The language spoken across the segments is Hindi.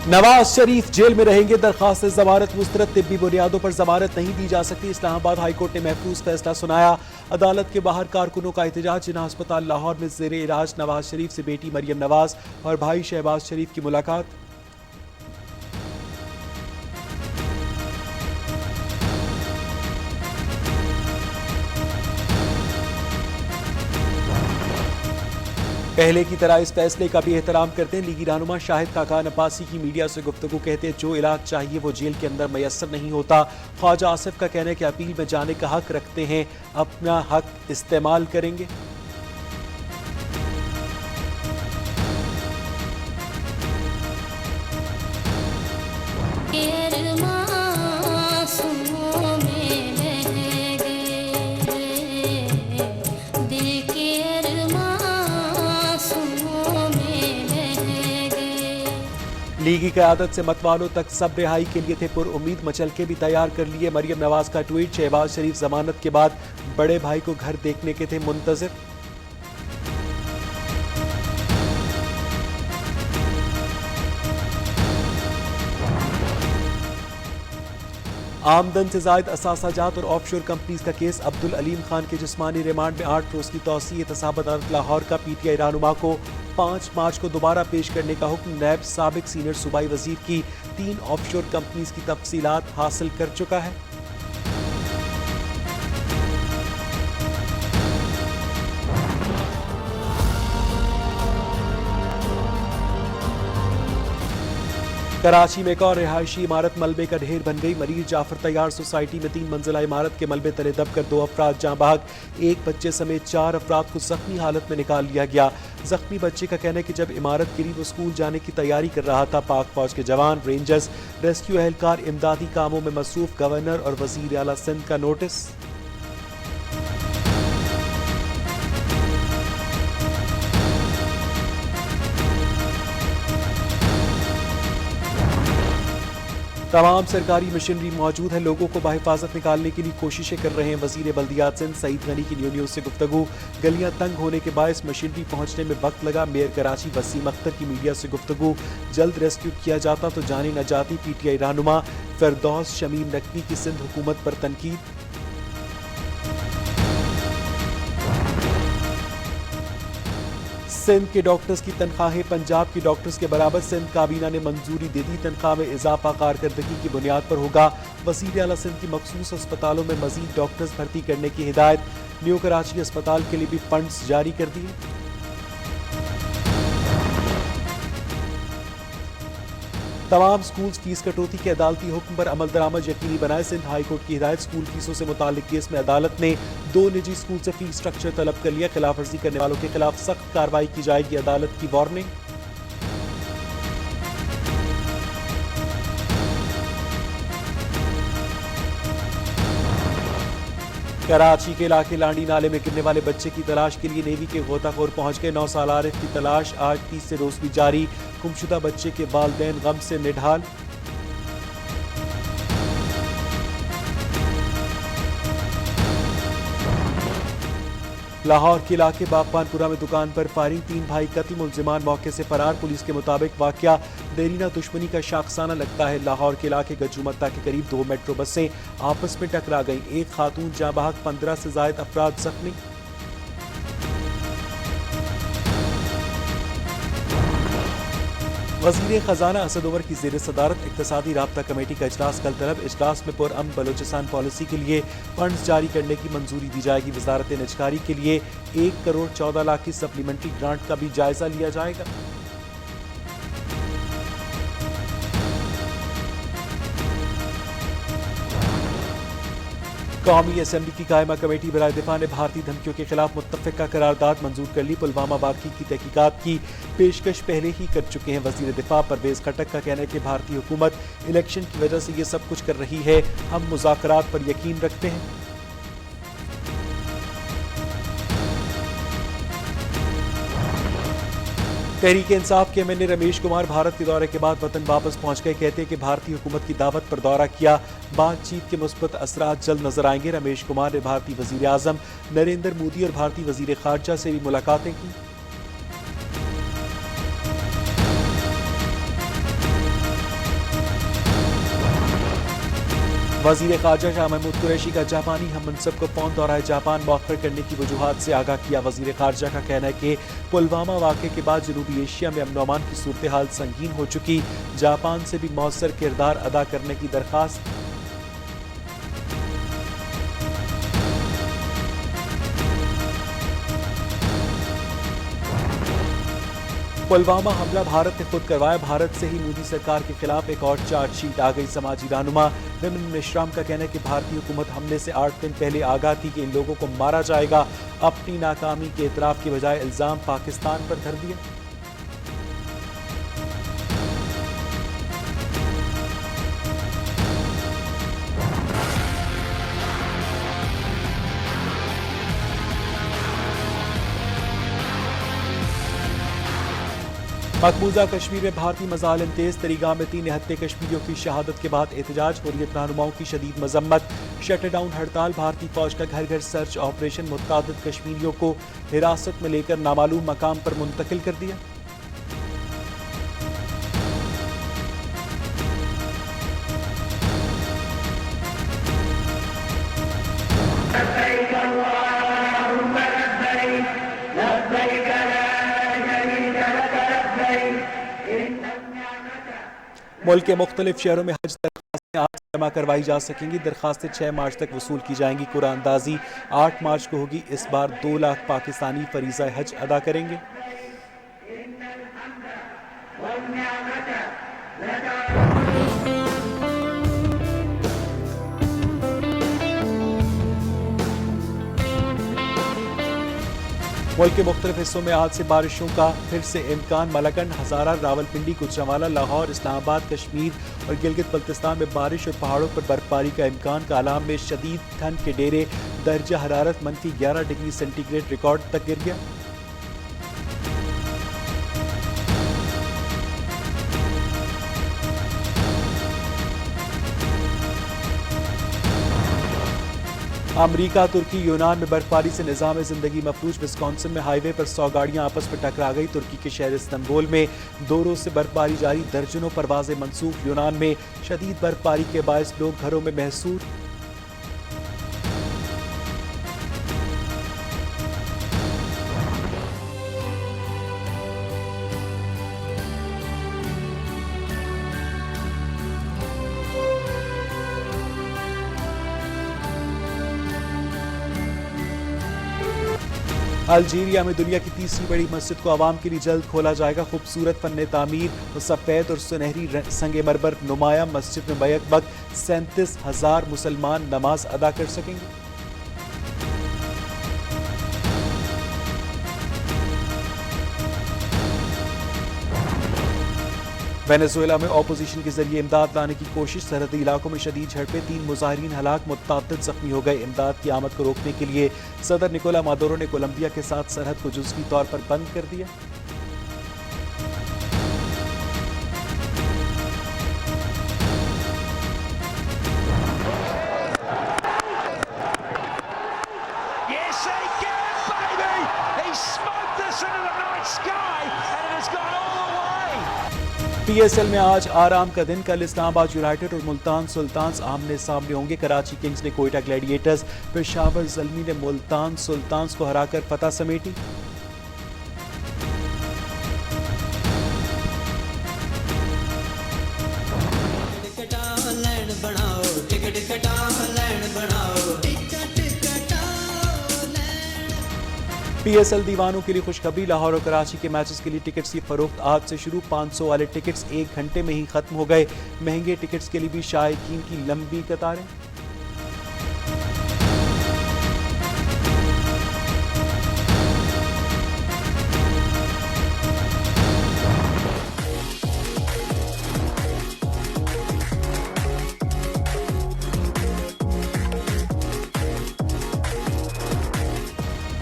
नवाज शरीफ जेल में रहेंगे, दरखास्त जमानत मुस्तरद, तिब्बी बुनियादों पर जमानत नहीं दी जा सकती। इस्लामाबाद हाईकोर्ट ने महफूज फैसला सुनाया। अदालत के बाहर कारकुनों का एहतजाज। जिन्ना अस्पताल लाहौर में जेर इलाज नवाज शरीफ से बेटी मरियम नवाज और भाई शहबाज शरीफ की मुलाकात। पहले की तरह इस फैसले का भी एहतराम करते हैं लीगी रहनुमा शाहिद खाकान अब्बासी की मीडिया से गुफ्तगू। कहते हैं जो इलाज चाहिए वो जेल के अंदर मैसर नहीं होता। ख्वाजा आसिफ का कहना है कि अपील में जाने का हक रखते हैं, अपना हक इस्तेमाल करेंगे। लीगी क़यादत से मतवालों तक सब रिहाई के लिए थे पुर उम्मीद, मचल के भी तैयार कर लिए। मरियम नवाज का ट्वीट। शहबाज शरीफ जमानत के बाद बड़े भाई को घर देखने के थे मुंतजिर। आमदन से जायद असासाजात और ऑफशोर कंपनीज का केस। अब्दुल अलीम खान के जिस्मानी रिमांड में 8 रोज की तौसी। एहतसाब अदालत लाहौर का पीटीआई रहनुमा को 5 मार्च को दोबारा पेश करने का हुक्म। नैब साबिक सीनियर सूबाई वजीर की 3 ऑफशोर कंपनीज की तफसीलात हासिल कर चुका है। कराची में एक और रिहायशी इमारत मलबे का ढेर बन गई। मरीज जाफर तैयार सोसाइटी में 3 मंजिला इमारत के मलबे तले दबकर 2 अफराद जाँ बहक। 1 बच्चे समेत 4 अफराद को जख्मी हालत में निकाल लिया गया। जख्मी बच्चे का कहना है कि जब इमारत गिरी वो स्कूल जाने की तैयारी कर रहा था। पाक फौज के जवान, रेंजर्स, रेस्क्यू एहलकार इमदादी कामों में मसरूफ। गवर्नर और वजीर आला सिंध का नोटिस। तमाम सरकारी मशीनरी मौजूद है, लोगों को बाहिफाजत निकालने के लिए कोशिशें कर रहे हैं। वजीर बल्दियात सिंध सईद गनी की न्यूज़ से गुफ्तगू। गलियां तंग होने के बायस मशीनरी पहुंचने में वक्त लगा। मेयर कराची वसीम अख्तर की मीडिया से गुफ्तगू। जल्द रेस्क्यू किया जाता तो जाने न जाती। पीटीआई रहनुमा फिरदौस शमीम नकवी की सिंध हुकूमत पर तनकीद। सिंध के डॉक्टर्स की तनख्वाहें पंजाब की डॉक्टर्स के बराबर। सिंध काबीना ने मंजूरी दे दी। तनख्वाह में इजाफा कारकर्दगी की बुनियाद पर होगा। वज़ीर आला सिंध की मखसूस अस्पतालों में मजीद डॉक्टर्स भर्ती करने की हिदायत। न्यू कराची अस्पताल के लिए भी फंड्स जारी कर दिए। तमाम स्कूल फीस कटौती के अदालती हुक्म पर अमल दरामद यकीनी बनाए। सिंध हाई कोर्ट की हिदायत। स्कूल फीसों से मुतालिक केस में अदालत ने 2 निजी स्कूल से फीस स्ट्रक्चर तलब कर लिया। खिलाफ वर्जी करने वालों के खिलाफ सख्त कार्रवाई की जाएगी, अदालत की वार्निंग। कराची के इलाके लांडी नाले में गिरने वाले बच्चे की तलाश के लिए नेवी के गोताखोर पहुंच गए। 9 साल आरिफ की तलाश आज 30 रोज भी जारी। गुमशुदा बच्चे के वालिदैन गम से निढाल। लाहौर के इलाके बागबानपुरा में दुकान पर फायरिंग। 3 भाई कत्ल, मुलजिमान मौके से फरार। पुलिस के मुताबिक वाकया देरीना दुश्मनी का शाखसाना लगता है। लाहौर के इलाके गज्जूमत्ता के करीब 2 मेट्रो बसें आपस में टकरा गईं। 1 खातून जाँ बहक, 15 से जायद अफराद जख्मी। वज़ीर ख़जाना असद उमर की ज़ेर सदारत इक़्तिसादी राब्ता कमेटी का इजलास कल तलब। इजलास में पुरअमन बलोचिस्तान पॉलिसी के लिए फंड्स जारी करने की मंजूरी दी जाएगी। वजारत निजकारी के लिए 1 करोड़ 14 लाख की सप्लीमेंट्री ग्रांट का भी जायजा लिया जाएगा। कौमी असम्बली की कायमा कमेटी बराए दिफा ने भारतीय धमकियों के खिलाफ मुत्तफ़िका करारदाद मंजूर कर ली। पुलवामा वाक़ई की तहकीकात की पेशकश पहले ही कर चुके हैं। वज़ीर दिफा परवेज़ खटक का कहना है कि भारतीय हुकूमत इलेक्शन की वजह से ये सब कुछ कर रही है। हम मुज़ाकरात पर यकीन रखते हैं। तहरीक इंसाफ के एमएनए रमेश कुमार भारत के दौरे के बाद वतन वापस पहुंच गए। कहते हैं कि भारतीय हुकूमत की दावत पर दौरा किया, बातचीत के मुस्बत असरात जल्द नजर आएंगे। रमेश कुमार ने भारतीय वजीर आजम नरेंद्र मोदी और भारतीय वजीर खारजा से भी मुलाकातें की। वजीर खारजा शाह महमूद कुरैशी का जापानी हम मनसब को फ़ौन दौराए जापान मौखर करने की वजूहात से आगाह किया। वजीर खारजा का कहना है कि पुलवामा वाक़े के बाद जनूबी एशिया में अमन व अमान की सूरत हाल संगीन हो चुकी, जापान से भी मौसर किरदार अदा करने की दरख्वास्त। पुलवामा हमला भारत ने खुद करवाया, भारत से ही मोदी सरकार के खिलाफ एक और चार्जशीट आ गई। समाजी रहनुमा विमन मेश्राम का कहना है कि भारतीय हुकूमत हमले से 8 दिन पहले आगाह थी कि इन लोगों को मारा जाएगा। अपनी नाकामी के एतराफ़ की बजाय इल्ज़ाम पाकिस्तान पर धर दिया। मकबूजा कश्मीर में भारतीय मज़ालिम तेज, तरीगा में 3 निहत्ते कश्मीरियों की शहादत के बाद एहतजाज, हुर्रियत रहनुमाओं की शदीद मजम्मत। शटडाउन हड़ताल, भारतीय फौज का घर घर सर्च ऑपरेशन, मुतअद्दिद कश्मीरियों को हिरासत में लेकर नामालूम मकाम पर मुंतकिल कर दिया। मुल्क के मुख्तलिफ शहरों में हज दरख्वास्तें आज जमा करवाई जा सकेंगी। दरख्वास्तें 6 मार्च तक वसूल की जाएंगी। कुरानंदाजी 8 मार्च को होगी। इस बार 2 लाख पाकिस्तानी फरीज़ा हज अदा करेंगे। मुल्क के मुख्तलिफ हिस्सों में आज से बारिशों का फिर से इम्कान। मलकंड, हज़ारा, रावलपिंडी, गुजरांवाला, लाहौर, इस्लामाबाद, कश्मीर और गिलगित बल्तिस्तान में बारिश और पहाड़ों पर बर्फबारी का इम्कान। कालाम में शदीद ठंड के डेरे, दर्जा हरारत -11 डिग्री सेंटीग्रेड रिकॉर्ड तक गिर गया। अमरीका, तुर्की, यूनान में बर्फबारी से निज़ाम ज़िंदगी मफलूज। विस्कॉन्सिन में हाईवे पर 100 गाड़ियां आपस में टकरा गई। तुर्की के शहर इस्तांबुल में 2 रोज से बर्फबारी जारी, दर्जनों परवाजें मनसूख। यूनान में शदीद बर्फबारी के बायस लोग घरों में महसूर। अल्जीरिया में दुनिया की तीसरी बड़ी मस्जिद को आवाम के लिए जल्द खोला जाएगा। खूबसूरत फन तामीर और सफ़ेद और सुनहरी संगे मरमर नुमाया मस्जिद में बैक वक्त 37,000 मुसलमान नमाज अदा कर सकेंगे। वेनेजुएला में अपोजिशन के जरिए इमदाद लाने की कोशिश, सरहदी इलाकों में शदीद झड़पें, 3 मुजाहिरीन हलाक, मुतअद्दिद जख्मी हो गए। इमदाद की आमद को रोकने के लिए सदर निकोला मादुरो ने कोलंबिया के साथ सरहद को जुज़वी तौर पर बंद कर दिया। PSL में आज आराम का दिन। कल इस्लामाबाद यूनाइटेड और मुल्तान सुल्तान्स आमने सामने होंगे। कराची किंग्स ने कोयटा ग्लैडिएटर्स, पेशावर ज़ल्मी ने मुल्तान सुल्तान्स को हराकर फतह समेटी। PSL दीवानों के लिए खुशखबरी, लाहौर और कराची के मैचेस के लिए टिकट्स की फरोख्त आज से शुरू। 500 वाले टिकट्स 1 घंटे में ही खत्म हो गए। महंगे टिकट्स के लिए भी शायकीन की लंबी कतारें।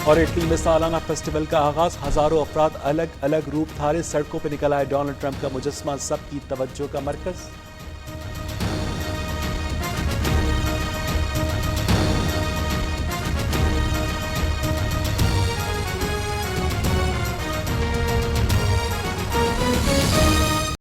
और इटली में सालाना फेस्टिवल का आगाज, हजारों अफराद अलग अलग रूप धारे सड़कों पर निकल आए। डोनाल्ड ट्रंप का मुजस्मा सबकी तवज्जो का मरकज।